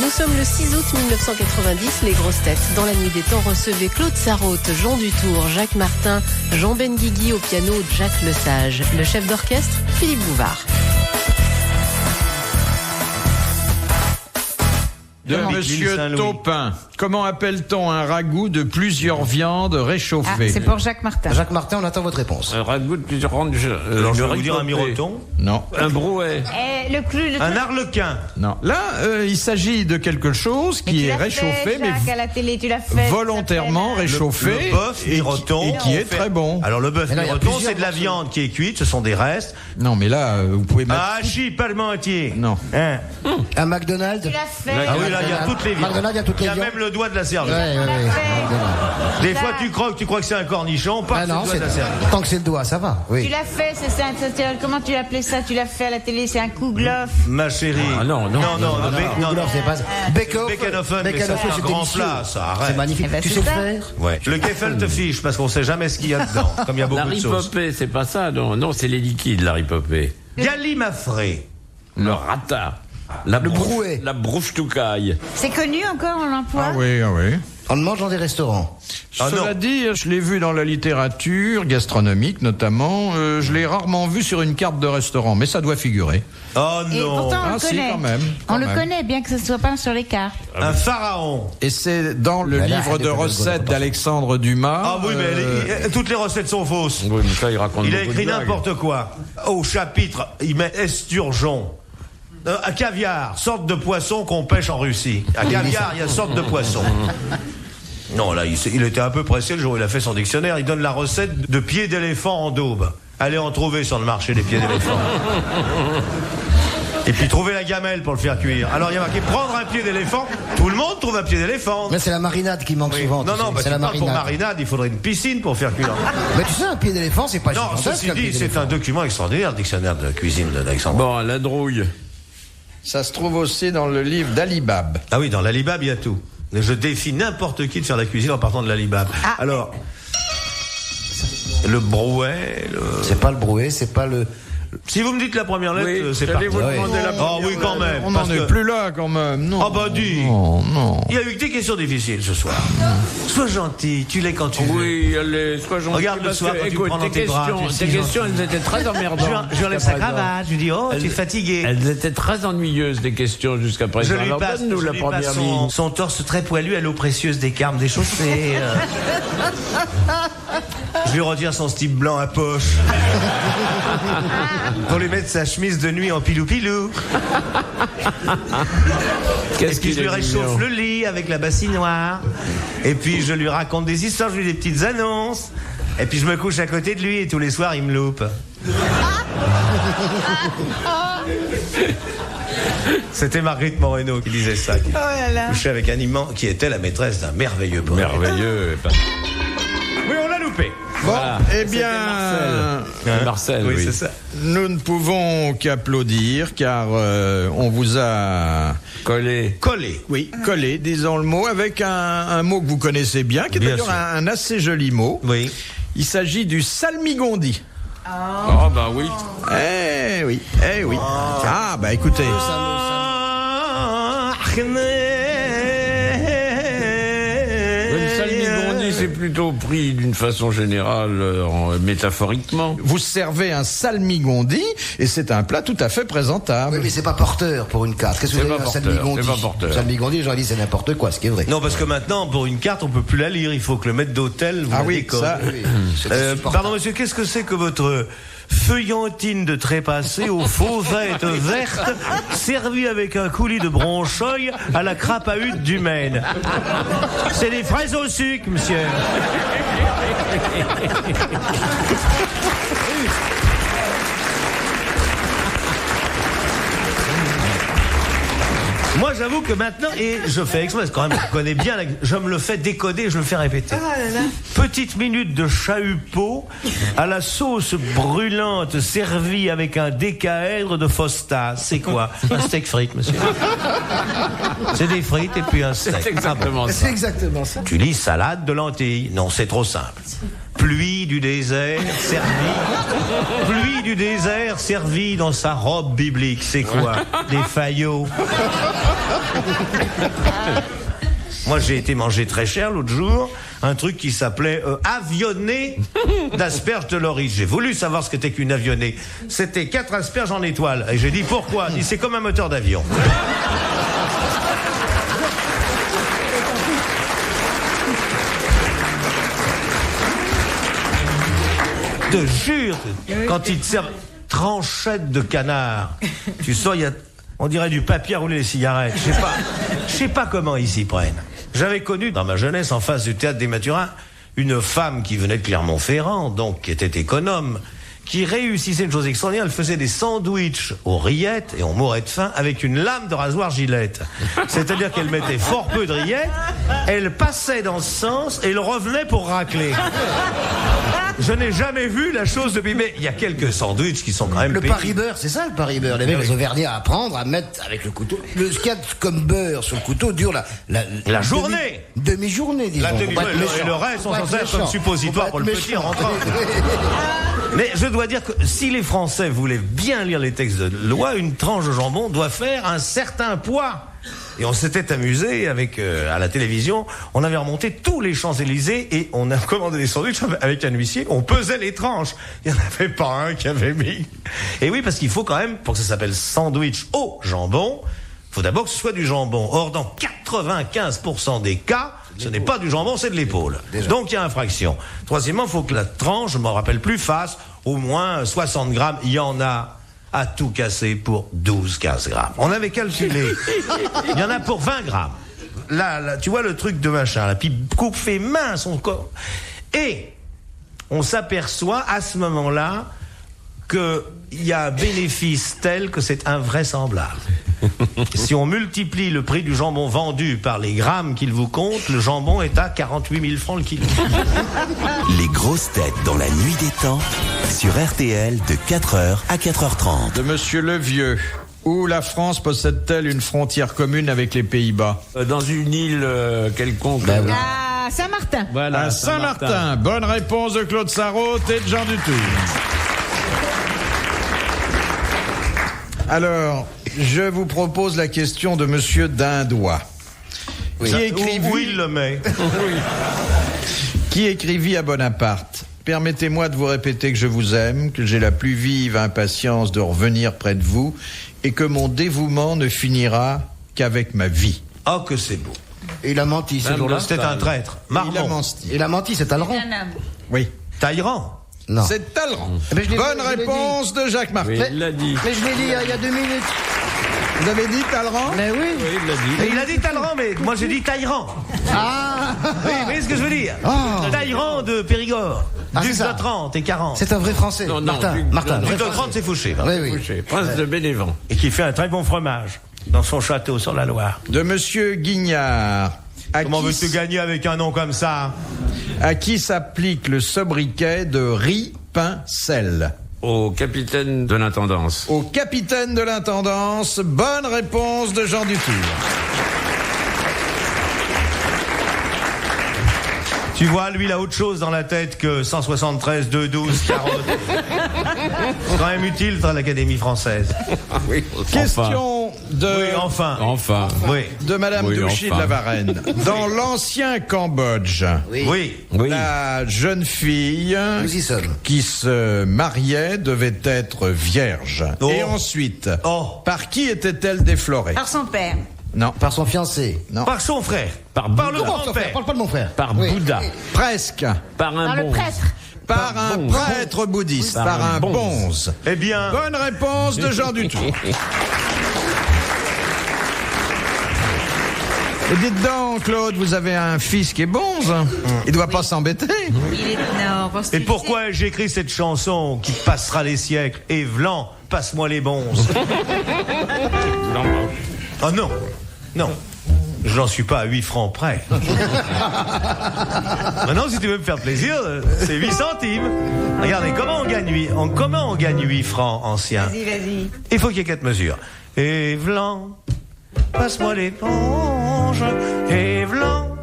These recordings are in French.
Nous sommes le 6 août 1990, les grosses têtes. Dans la nuit des temps, recevaient Claude Sarraute, Jean Dutour, Jacques Martin, Jean Benguigui au piano, Jacques Lesage. Le chef d'orchestre, Philippe Bouvard. De Monsieur Taupin. Comment appelle-t-on un ragoût de plusieurs viandes réchauffées? C'est pour Jacques Martin. Jacques Martin, on attend votre réponse. Un ragoût de plusieurs viandes. Alors, je vais vous dire un miroton. Non. Un brouet. Un arlequin. Non. Là, il s'agit de quelque chose qui est réchauffé, mais à la télé, tu l'as fait. volontairement réchauffé. Le bœuf miroton. Et qui est très bon. Alors, le bœuf Mais là, il y a miroton, plusieurs c'est de la morceaux. viande qui est cuite, ce sont des restes. Non, mais là, vous pouvez mettre... Ah, hachis, pas le entier. Non. Hein. Un McDonald's. Tu l'as fait. Ah oui, là, il y a toutes les viandes. McDonald's, il y a toutes les Il y a viandes. même le doigt de la Ouais, serviette. ouais, ouais. Des fois, tu crois que c'est un cornichon, pas Ah que c'est non, le doigt de la serviette. tant que c'est le doigt, ça va. Tu Oui. l'as fait, comment tu l'appelais ça? Tu l'as fait à la télé, c'est un kouglof. Ma chérie. Ah non, non. Gouglof, c'est pas. Bake-off. Bacon-offen, mais ça, c'est un grand délicieux. plat, ça, arrête. C'est magnifique. Eh ben, Tu c'est sais le ça. faire? Ouais. Le gefilte fish, parce qu'on sait jamais ce qu'il y a dedans, comme il y a La beaucoup de sauces. ripopée, c'est pas ça, non. Non, c'est les liquides, la ripopée. Galimafré. Le rata. Le brouet. La broufetoucaille. C'est connu encore, on l'emploie? Ah oui, ah oui. On le mange dans des restaurants. Ah non. Cela dit, je l'ai vu dans la littérature gastronomique notamment. Je l'ai rarement vu sur une carte de restaurant, mais ça doit figurer. Oh Et non. pourtant, on Ah le si, connaît. quand même, On quand le même. connaît, bien que ce soit pas sur les cartes. Un pharaon. Et c'est dans le Mais là, livre de elle est recettes d'Alexandre Dumas. Ah oui, mais toutes les recettes sont fausses. Oui, mais ça, il raconte Il a beaucoup écrit de blagues. n'importe quoi. Au chapitre, il met esturgeon. À caviar, sorte de poisson qu'on pêche en Russie. À caviar, il y a sorte de poisson. Non, là, il était un peu pressé le jour où il a fait son dictionnaire. Il donne la recette de pieds d'éléphant en daube. Allez en trouver sur le marché des pieds d'éléphant. Et puis trouver la gamelle pour le faire cuire. Alors il y a marqué prendre un pied d'éléphant. Tout le monde trouve un pied d'éléphant. Mais c'est la marinade qui manque souvent. Non, tu sais. non, bah, c'est tu la parles pour marinade. marinade, il faudrait une piscine pour faire cuire. Mais tu sais, un pied d'éléphant, c'est pas Non, gigantesque, ceci un pied dit, c'est d'éléphant. un document extraordinaire, le dictionnaire de cuisine d'Alexandre. Bon, la drouille. Ça se trouve aussi dans le livre d'Alibab. Ah oui, dans l'Alibab, il y a tout. Je défie n'importe qui de faire la cuisine en partant de l'Alibab. Alors, le brouet, C'est pas le brouet, c'est pas le. Si vous me dites la première lettre, Oui, c'est j'allais parti. vous Ouais. demander la Oh oui, quand même. On parce n'en est que plus là quand même. Non. Ah bah dis. Non, non. Il y a eu que des questions difficiles ce soir. Sois gentil, tu l'es quand tu veux. Oui, allez, sois gentil. Regarde le parce soir que, quand tu écoute, prends dans tes tes bras, questions, tu es tes si questions, elles étaient très emmerdantes. Je enlève jusqu'à sa présent. cravate, je dis oh, tu es fatigué. Elles étaient très ennuyeuses, les questions, jusqu'à Je présent. lui Alors, passe, donne-nous je la lui première passe ligne. son torse très poilu à l'eau précieuse des carmes des chaussées. Je lui retire son slip blanc à poche. Pour lui mettre sa chemise de nuit en pilou-pilou. Et puis je lui réchauffe le lit avec la bassinoire. Et puis je lui raconte des histoires, je lui fais des petites annonces. Et puis je me couche à côté de lui et tous les soirs il me loupe. C'était Marguerite Moreno qui disait ça. Qui couchait avec un immense, qui était la maîtresse d'un merveilleux poète. Merveilleux. Oui, on l'a loupé. Bon, Voilà. eh bien, C'est Marcel, oui. c'est ça. nous ne pouvons qu'applaudir car on vous a Collé. Collé. oui, collé, disons le mot, avec un mot que vous connaissez bien, qui est Bien d'ailleurs sûr. un assez joli mot. Oui. Il s'agit du salmigondi. Oh, bah oui. Eh oui, eh oui. Ah, bah écoutez. Le salmigondi, c'est plutôt pris d'une façon générale, métaphoriquement. Vous servez un salmigondi et c'est un plat tout à fait présentable. Oui, mais c'est pas porteur pour une carte. Qu'est-ce que C'est vous avez pas un porteur, salmigondi? c'est pas porteur. Salmigondi, j'aurais dit c'est n'importe quoi, ce qui est vrai. Non, parce que maintenant, pour une carte, on peut plus la lire. Il faut que le maître d'hôtel vous Ah la oui, décore. ça. Oui, c'est insupportable. Pardon, monsieur, qu'est-ce que c'est que votre feuillantine de trépassé aux fauvettes vertes servie avec un coulis de bronchoï à la crapahute du Maine? C'est des fraises au sucre, monsieur. Moi, j'avoue que maintenant, et je fais exprès, parce que quand même, je connais bien, je me le fais décoder, je le fais répéter. Petite minute de chahupeau à la sauce brûlante servie avec un décaèdre de Fostas. C'est quoi? Un steak frites, monsieur. C'est des frites et puis un steak. C'est exactement C'est ça. exactement ça. Tu lis salade de lentilles. Non, c'est trop simple. Pluie du désert servie. Pluie du désert servie dans sa robe biblique. C'est quoi? Des faillots. Moi, j'ai été manger très cher l'autre jour, un truc qui s'appelait avionnée d'asperges de Loris. J'ai voulu savoir ce que c'était qu'une avionnée. C'était 4 asperges en étoile. Et j'ai dit pourquoi? Il dit c'est comme un moteur d'avion. Je te jure, quand ils te servent tranchette de canard, tu sens, on dirait du papier à rouler les cigarettes. Je sais pas comment ils s'y prennent. J'avais connu dans ma jeunesse, en face du théâtre des Mathurins, une femme qui venait de Clermont-Ferrand, donc qui était économe, qui réussissait une chose extraordinaire. Elle faisait des sandwichs aux rillettes, et on mourait de faim, avec une lame de rasoir Gillette. C'est-à-dire qu'elle mettait fort peu de rillettes, elle passait dans ce sens, et elle revenait pour racler. Je n'ai jamais vu la chose depuis, mais il y a quelques sandwichs qui sont quand même Le pétillants. Paris-beurre, c'est ça le Paris-beurre. Les mecs, les Auvergnats à prendre, à mettre avec le couteau. Le scat comme beurre sur le couteau dure la journée. Demi-journée, disons. La demi-journée, et le reste, on s'en sert comme suppositoire pour le petit en rentrant. Mais je dois dire que si les Français voulaient bien lire les textes de loi, une tranche de jambon doit faire un certain poids. Et on s'était amusé avec à la télévision, on avait remonté tous les Champs-Élysées et on a commandé des sandwichs avec un huissier, on pesait les tranches. Il n'y en avait pas un qui avait mis. Et oui, parce qu'il faut quand même, pour que ça s'appelle sandwich au jambon, il faut d'abord que ce soit du jambon. Or, dans 95% des cas, ce n'est pas du jambon, c'est de l'épaule. Donc il y a infraction. Troisièmement, il faut que la tranche, je ne m'en rappelle plus, fasse au moins 60 grammes. Il y en a à tout casser pour 12-15 grammes. On avait calculé. Il y en a pour 20 grammes. Là, tu vois le truc de machin, là, puis coupe fait main son corps. Et on s'aperçoit à ce moment-là qu'il y a un bénéfice tel que c'est invraisemblable. Si on multiplie le prix du jambon vendu par les grammes qu'il vous compte, le jambon est à 48 000 francs le kilo. Les grosses têtes dans la nuit des temps, sur RTL de 4h à 4h30. De Monsieur Levieux. Où la France possède-t-elle une frontière commune avec les Pays-Bas? Dans une île quelconque. À Saint-Martin. Voilà, À Saint-Martin. Bonne réponse de Claude Sarraute et de Jean Dutour. Alors, je vous propose la question de Monsieur Dindois. Oui. Où il le met. Qui écrivit à Bonaparte: permettez-moi de vous répéter que je vous aime, que j'ai la plus vive impatience de revenir près de vous et que mon dévouement ne finira qu'avec ma vie. Oh, que c'est beau. Et il a menti ce jour-là. C'était un traître. Marmont. Il a menti, c'est Talleyrand. Oui. Talleyrand. Non. C'est Talleyrand. Eh ben, Bonne réponse de Jacques Martin. Oui, il l'a dit. Mais je l'ai dit il y a 2 minutes. Vous avez dit Talleyrand? Mais oui. Oui, il l'a dit. Et il a dit Talleyrand, mais moi j'ai dit Talleyrand. Ah. Oui, vous voyez ce que je veux dire? Oh. Talleyrand de Périgord. Ah, Duc c'est ça. de 30 et 40. C'est un vrai Français. Non, Martin. Duc Duc de 30, c'est Fouché. Oui, oui. Fouché, prince de Bénévent. Et qui fait un très bon fromage dans son château sur la Loire. De Monsieur Guignard. Comment veux-tu gagner avec un nom comme ça? À qui s'applique le sobriquet de riz, pain, sel? Au capitaine de l'intendance. Au capitaine de l'intendance. Bonne réponse de Jean Dutour. Tu vois, lui, il a autre chose dans la tête que 173, 2, 12, 40. C'est quand même utile dans l'Académie française. Oui. Question de... Oui, enfin. Enfin. Oui. De Madame Oui, Douchy enfin. de la Varenne. Dans l'ancien Cambodge, Oui. Oui. la jeune fille Nous y sommes. qui se mariait devait être vierge. Oh. Et ensuite, Oh. par qui était-elle déflorée? Par son père. Non, Par son fiancé. non. Par son frère. Par le Bouddha. grand-père. Parle pas de mon frère. Par Oui. Bouddha. Presque. Par un Par le bonze. prêtre. Par un bonze. prêtre bouddhiste. Par Par un un bonze. Eh bien, Bonne réponse de Jean Dutour. Et dites donc, Claude, vous avez un fils qui est bonze. Il doit pas s'embêter. Il est... Non, parce et que pourquoi j'écris cette chanson qui passera les siècles? Evlan, passe-moi les bonzes. Oh non, non. Je n'en suis pas à 8 francs près. Maintenant, si tu veux me faire plaisir, c'est 8 centimes. Regardez, comment on gagne 8 francs anciens? Vas-y. Il faut qu'il y ait 4 mesures. Evlan, passe-moi l'éponge. Evlan,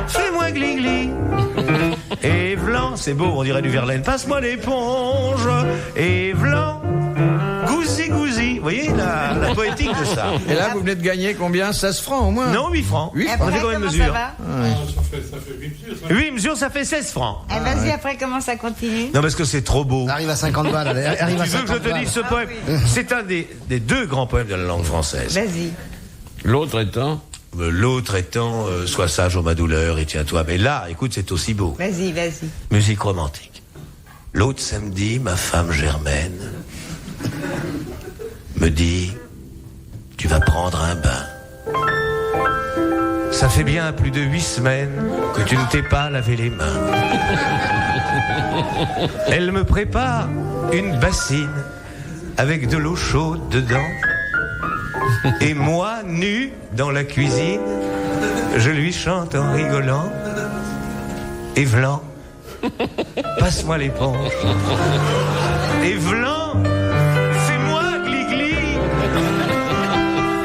fais-moi gli-gli. Evlan, c'est beau, on dirait du Verlaine. Passe-moi l'éponge. Evlan, gousi-gousi. Vous voyez, là. poétique de ça. Et là, vous venez de gagner combien? 16 francs au moins? Non, 8 francs. 8 Après, francs. On fait combien de comment ça mesures? va 8 mesures, ça fait 16 francs. Vas-y, après, comment ça continue? Non, parce que c'est trop beau. Arrive à 50 balles. Arrive à Tu veux que je 50 te dise ce poème? C'est un des deux grands poèmes de la langue française. Vas-y. L'autre étant L'autre étant sois sage ô ma douleur et tiens-toi. Mais là, écoute, c'est aussi beau. Vas-y. Musique romantique. L'autre samedi, ma femme Germaine me dit tu vas prendre un bain. Ça fait bien plus de 8 semaines que tu ne t'es pas lavé les mains. Elle me prépare une bassine avec de l'eau chaude dedans. Et moi, nu dans la cuisine, je lui chante en rigolant. Et vlan, passe-moi l'éponge. Et vlan, fais-moi gli-gli.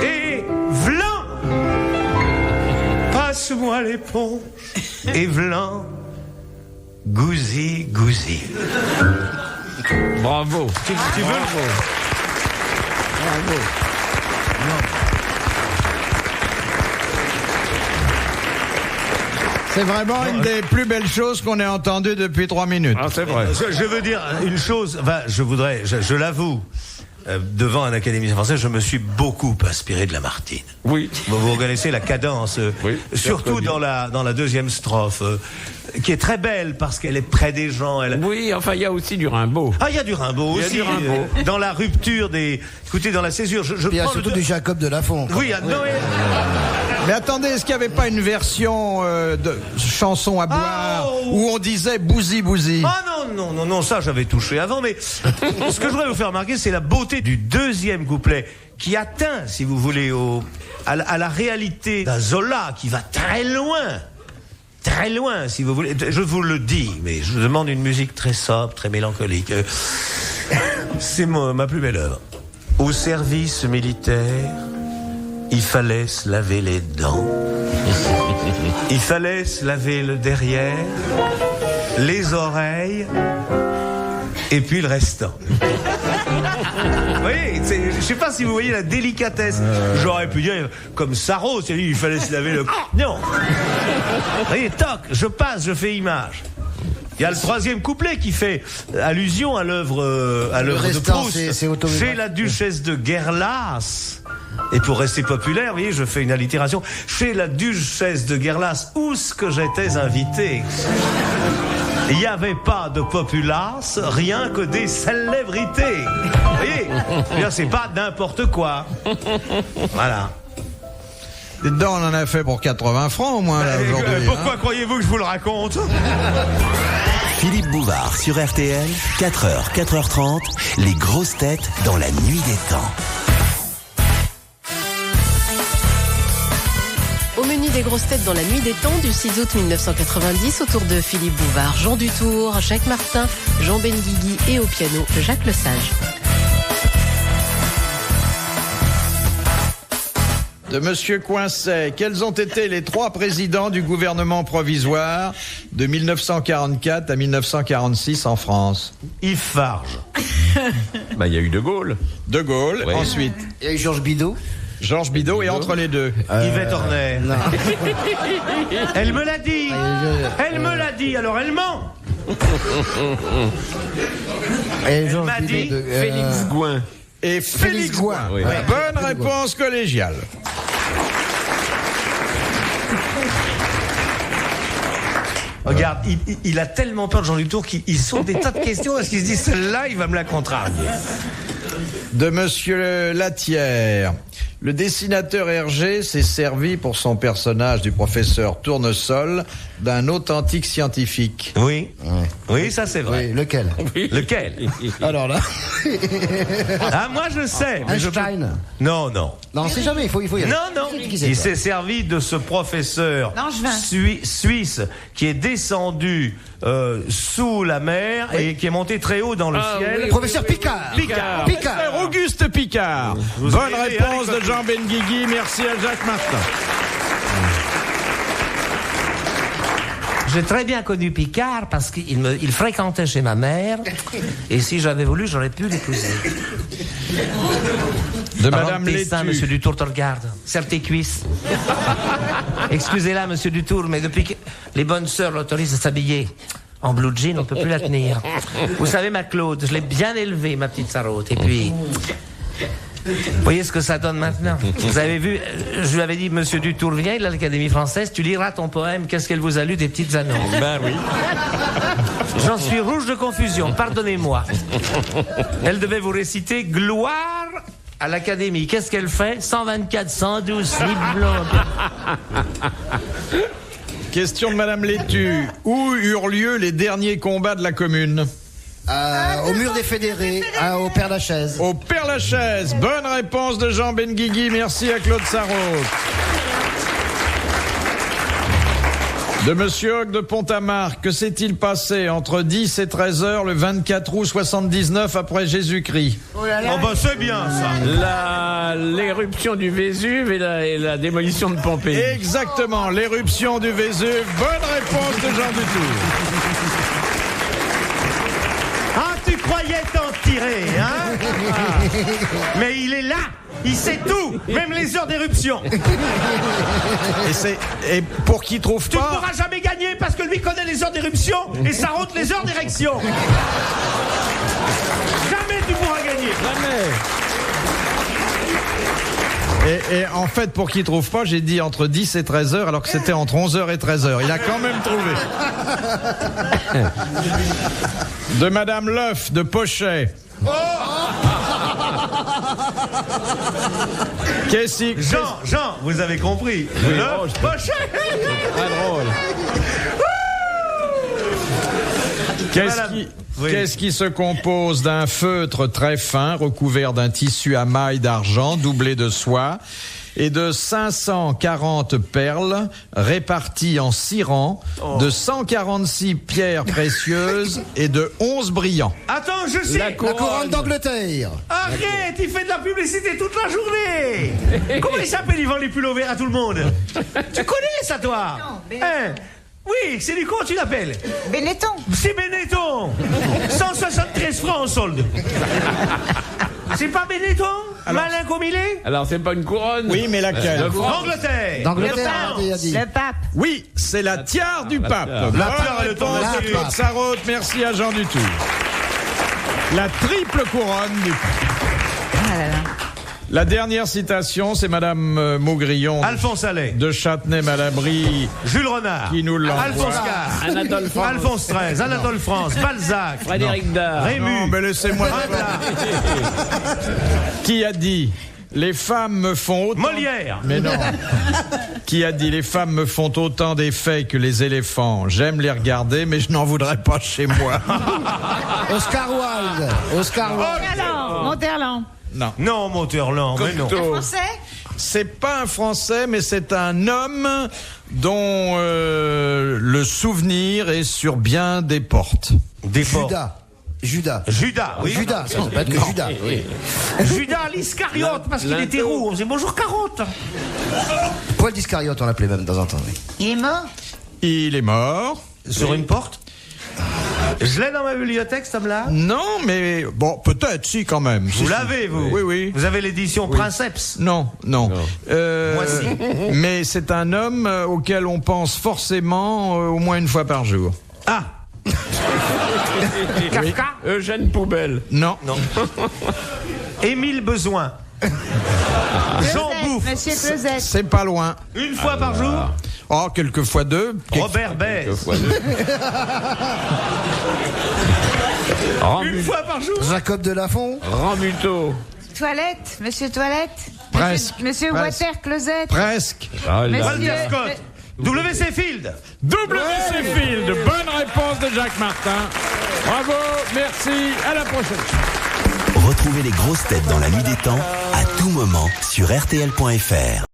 Et vlan, passe-moi l'éponge. Et vlan, gousi. bravo. Tu veux le Bravo. C'est vraiment une des plus belles choses qu'on ait entendues depuis 3 minutes. Ah, c'est vrai. Je veux dire une chose, je l'avoue, devant un académicien français, je me suis beaucoup inspiré de Lamartine. Oui. Vous reconnaissez la cadence, Oui, surtout dans la deuxième strophe, qui est très belle parce qu'elle est près des gens. Oui, enfin, il y a aussi du Rimbaud. Ah, il y a du Rimbaud Il y a aussi. du Rimbaud. Dans la rupture des... Écoutez, dans la césure, je Il y a prends surtout du Jacob de Lafont. Oui, Mais attendez, est-ce qu'il n'y avait pas une version de chanson à boire oh. où on disait bousi bousi? Ah non, ça j'avais touché avant, mais ce que je voudrais vous faire remarquer, c'est la beauté du deuxième couplet qui atteint, si vous voulez, à la réalité d'un Zola qui va très loin, si vous voulez. Je vous le dis, mais je demande une musique très sobre, très mélancolique. C'est ma plus belle œuvre. Au service militaire, il fallait se laver les dents. Il fallait se laver le derrière, les oreilles, et puis le restant. Vous voyez, je sais pas si vous voyez la délicatesse. J'aurais pu dire, comme Sarro, c'est lui, il fallait se laver le... Non. Vous voyez, toc, je passe, je fais image. Il y a le troisième couplet qui fait allusion à l'œuvre de restant, Proust. c'est autobiographique. Chez la duchesse de Guerlas. Et pour rester populaire, vous voyez, je fais une allitération. Chez la duchesse de Guerlas, où ce que j'étais invité. Il n'y avait pas de populace, rien que des célébrités. Vous voyez, c'est pas n'importe quoi. Voilà. Dedans, on en a fait pour 80 francs au moins là, aujourd'hui. Pourquoi croyez-vous que je vous le raconte? Philippe Bouvard sur RTL, 4h, 4h30, les grosses têtes dans la nuit des temps. Au menu des grosses têtes dans la nuit des temps du 6 août 1990, autour de Philippe Bouvard, Jean Dutour, Jacques Martin, Jean Benguigui et au piano, Jacques Lesage. De Monsieur Coincet, quels ont été les 3 présidents du gouvernement provisoire de 1944 à 1946 en France? Yves Farge. Il y a eu De Gaulle. De Gaulle, Oui. ensuite Il y a eu Georges Bidault. Georges Bidault et entre les deux. Yvette Horner. Elle me l'a dit. Elle me l'a dit, alors elle ment. Et Georges m'a dit Bidault Félix Gouin. Et Félix Gouin. Oui. Bonne réponse collégiale. Regarde, il a tellement peur de Jean Dutour qu'il saute des tas de questions parce qu'il se dit celle-là, il va me la contrarier. De Monsieur Latière. Le dessinateur Hergé s'est servi pour son personnage du professeur Tournesol d'un authentique scientifique. Oui, oui, ça c'est vrai. Oui, lequel? Lequel? Alors là. Ah, moi je sais. Mais Einstein. Non. Non, on sait jamais, il faut y aller. Non. Il s'est servi de ce professeur Langevin. suisse qui est descendu sous la mer et qui est monté très haut dans le ciel. oui, Professeur Picard. Picard. Frère Auguste Picard. Vous Bonne avez réponse aidé, de Jean Benguigui. Merci à Jacques Martin. J'ai très bien connu Picard parce qu'il fréquentait chez ma mère. Et si j'avais voulu, j'aurais pu l'épouser. De Madame tes Laitue. seins, Monsieur Dutour te regarde. Serre tes cuisses. Excusez-la, Monsieur Dutour, mais depuis que les bonnes sœurs l'autorisent à s'habiller en blue jean, on ne peut plus la tenir. Vous savez, ma Claude, je l'ai bien élevée, ma petite Sarraute. Et puis... Vous voyez ce que ça donne maintenant? Vous avez vu, je lui avais dit, Monsieur Dutour, viens, il est à l'Académie française, tu liras ton poème, qu'est-ce qu'elle vous a lu des petites annonces? Ben oui. J'en suis rouge de confusion, pardonnez-moi. Elle devait vous réciter Gloire à l'Académie. Qu'est-ce qu'elle fait? 124, 112, slip blanc. Question de Madame Laitue. Où eurent lieu les derniers combats de la commune? Au mur des fédérés, au Père-Lachaise. Au Père-Lachaise. Bonne réponse de Jean Benguigui. Merci à Claude Sarraute. De Monsieur Hogg de Pont-à-Marc, que s'est-il passé entre 10 et 13 heures le 24 août 79 après Jésus-Christ? Oh bah c'est bien ça. L'éruption du Vésuve et la démolition de Pompéi. Exactement, l'éruption du Vésuve. Bonne réponse de Jean Dutour. Ah, tu croyais t'en tirer, hein? Mais il est là. Il sait tout, même les heures d'éruption. Et pour qui trouve Tu ne pas... pourras jamais gagner parce que lui connaît les heures d'éruption et Sarraute les heures d'érection. Jamais tu pourras gagner. Jamais. Et en fait, pour qui trouve pas, j'ai dit entre 10 et 13 heures, alors que c'était entre 11 heures et 13 heures. Il a quand même trouvé. De Madame Leuf de Pochet. Jean, vous avez compris. Le Pochet. Très drôle. Qu'est-ce qui se compose d'un feutre très fin recouvert d'un tissu à mailles d'argent doublé de soie et de 540 perles réparties en 6 rangs, de 146 pierres précieuses et de 11 brillants? Attends, je sais. La couronne d'Angleterre. Arrête, il fait de la publicité toute la journée. Comment il s'appelle? Il vend les pulls verts à tout le monde. Tu connais ça, toi? Non, mais... Hein? Oui, c'est du comment tu l'appelles? Benetton. C'est Benetton. 173 francs en solde. C'est pas Benetton? Malin comme il est? Alors, c'est pas une couronne? Oui, mais laquelle? D'Angleterre. D'Angleterre, il a dit. Le pape. Oui, c'est la tiare du pape. La Bonne tiare et le réponse temps de de- Claude Sarraute. Merci à Jean Dutour. La triple couronne du pape. Ah là là. La dernière citation, c'est Madame Maugrillon Alphonse Allais. de Châtenay-Malabry Jules Renard. qui nous l'envoie. Alphonse Carr. Anatole France. Alphonse XIII. Anatole France. Balzac. Frédéric Dard. Rému. Non, mais laissez-moi Voilà. Qui a dit les femmes me font autant... Molière. Mais non. Qui a dit les femmes me font autant d'effets que les éléphants. J'aime les regarder, mais je n'en voudrais pas chez moi. Oscar Wilde. Oscar Wilde. Monterland. Non. Non, Monterland, mais non. Français? C'est pas un Français, mais c'est un homme dont le souvenir est sur bien des portes. Des porcs. Judas, Oui. Judas, ça peut être que Judas. Oui. Judas l'Iscariote, parce qu'il était roux. On faisait bonjour carotte. Paul d'Iscariote, on l'appelait même de temps en temps. Oui. Il est mort? Il est mort. Sur une porte. Je l'ai dans ma bibliothèque, cet homme-là. Non, mais bon, peut-être, si, quand même. Vous l'avez, vous? Oui, oui. Vous avez l'édition Princeps? Non. Moi, si. Mais c'est un homme auquel on pense forcément au moins une fois par jour. Ah! Kafka. Eugène Poubelle. Non. Émile Besoin. Jean Bouffe. Monsieur Closet. C'est pas loin. Une fois par jour? Oh, quelquefois deux. Robert Bèze. Une fois par jour? Jacob Delafont. Rambuteau. Toilette. Monsieur Toilette. Presque. Monsieur Presque. Water Closet. Presque. Walter Scott. W.C. Field. W.C. Field. Bonne réponse de Jacques Martin. Bravo, merci, à la prochaine. Retrouvez les grosses têtes dans la nuit des temps à tout moment sur RTL.fr.